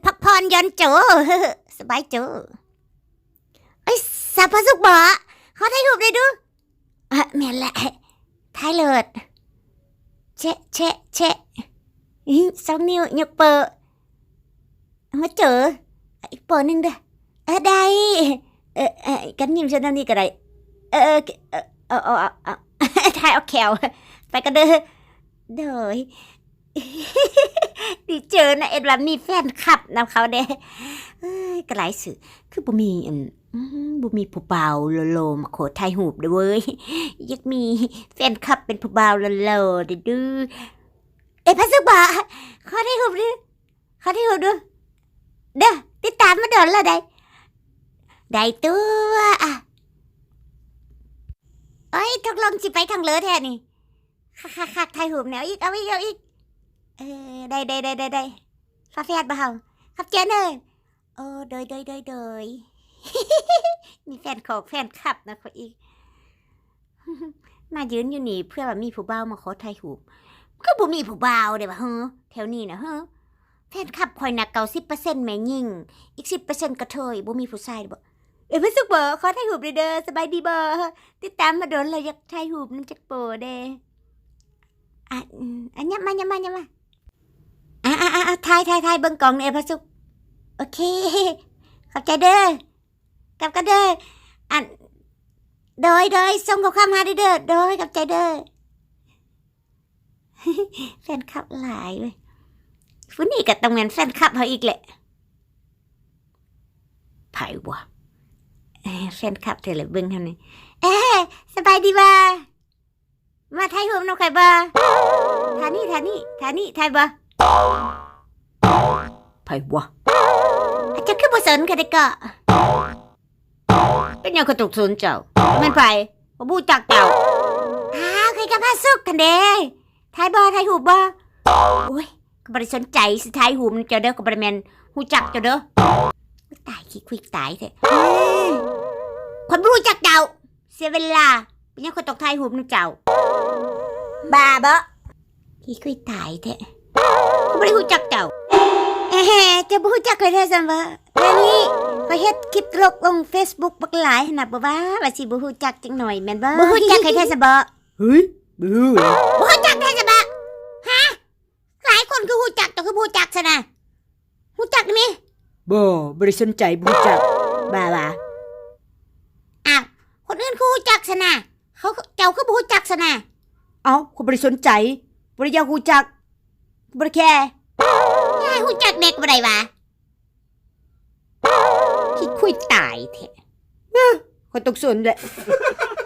พักผ่อนย้อนโจสบายโจไอ้สับพสุกบ่เขาถ่ายรูปได้ดูแม่นแหละถ่ายเลิศเชะเชะเชะ2 นิ้วยกเปอมาเจออีกเปอหนึ่งเด้อได้กันยิ้มฉันนี่ก็ได้ถ่ายเอาแขวไปกันเด้อโดยดีเจอนะเอ็ดว่ามีแฟนคลับนำเขาเด้ก็หลายสื่อคือบ่มีบ่มีผู้บ่าวโลๆมาขอถ่ายรูปเด้อเว้ยอยากมีแฟนคลับเป็นผู้บ่าวโลๆเด้อดื้อพัสดุบ่ขอถ่ายรูปดิขอถ่ายรูปดูเด้อติดตามมาโดนแล้วได้ตัวเอ้ยตกลงสิไปทางเลอแท้นี่คักถ่ายรูปแนวอีกเอาอีกได้ฟ้าแฟดบ่เฮาครับเจนเอ้ยโดยมีแฟนคลับนะเขาอีกมายืนอยู่นี่เพื่อว่ามีผู้บ่าวมาขอถ่ายรูปก็บ่มีผู้บ่าวเด้ว่าแถวนี้นะแฟนคลับข่อยน่ะ90%แม่หญิงอีก10%กระเทยบ่มีผู้ชายบ่เพิ่นสุกบ่ขอถ่ายรูปเด้อสบายดีบ่ติดตามมาโดนแล้วอยากถ่ายรูปนำจักโปเด้อันยับมาถ่ายเบิ่งกล่องนี่พระสุกโอเคขอบใจเด้อกลับกันเด้อโดยส่งข้อความหาเด้อโดยขอบใจเด้อแฟนคลับหลายเว้ยผู้นี้ก็ต้องเป็นแฟนคลับเฮาอีกแหละไผวะแฟนคลับเธอเลยเบิ่งเท่านี้สบายดีบ่มาถ่ายรูปนำใครบ่ท่านี่ถ่ายบ่ไผวะจะคือบ่สนกันได้ก็เป็นหยังก็ตกสนเจ้าแม่นไผบ่รู้จักเจ้าเคยกับพาสุกกันเด้ถ่ายรูปบ่โอ้ยก็บ่ได้สนใจสิถ่ายรูปเจ้าเด้อก็บ่ได้แม่นรู้จักเจ้าเด้อตายขี้คุยตายแท้คนบ่รู้จักเจ้าเสียเวลาเป็นหยังก็ต้องถ่ายรูปนำเจ้าบ้าบ่ขี้คุยตายแท้ก็บ่ได้รู้จักเจ้าจะบ่รู้จักใครแท้ซั่นบ่แล้วนี่ข้อยเฮ็ดคลิปตลกลง Facebook บักหลายขนาดบ่ว่าสิบ่รู้จักจังหน่อยแม่นบ่บ่รู้จักใครแท้ซั่นบ่เฮ้ยบ่รู้เลยบ่รู้จักแท้ซั่นบ่หลายคนคือรู้จักแต่คือบ่รู้จักซะนะรู้จักมั้ยบ่ได้สนใจบ่รู้จักบ้าอ้าวคนอื่นคือรู้จักซะนะเจ้าคือบ่รู้จักซะนะเขาบ่ได้สนใจบ่ได้อยากรู้จักบ่ได้แคร์รู้จักเด็กบ่ได้วะขี้คุยตายแท้เขาตกสนแหละ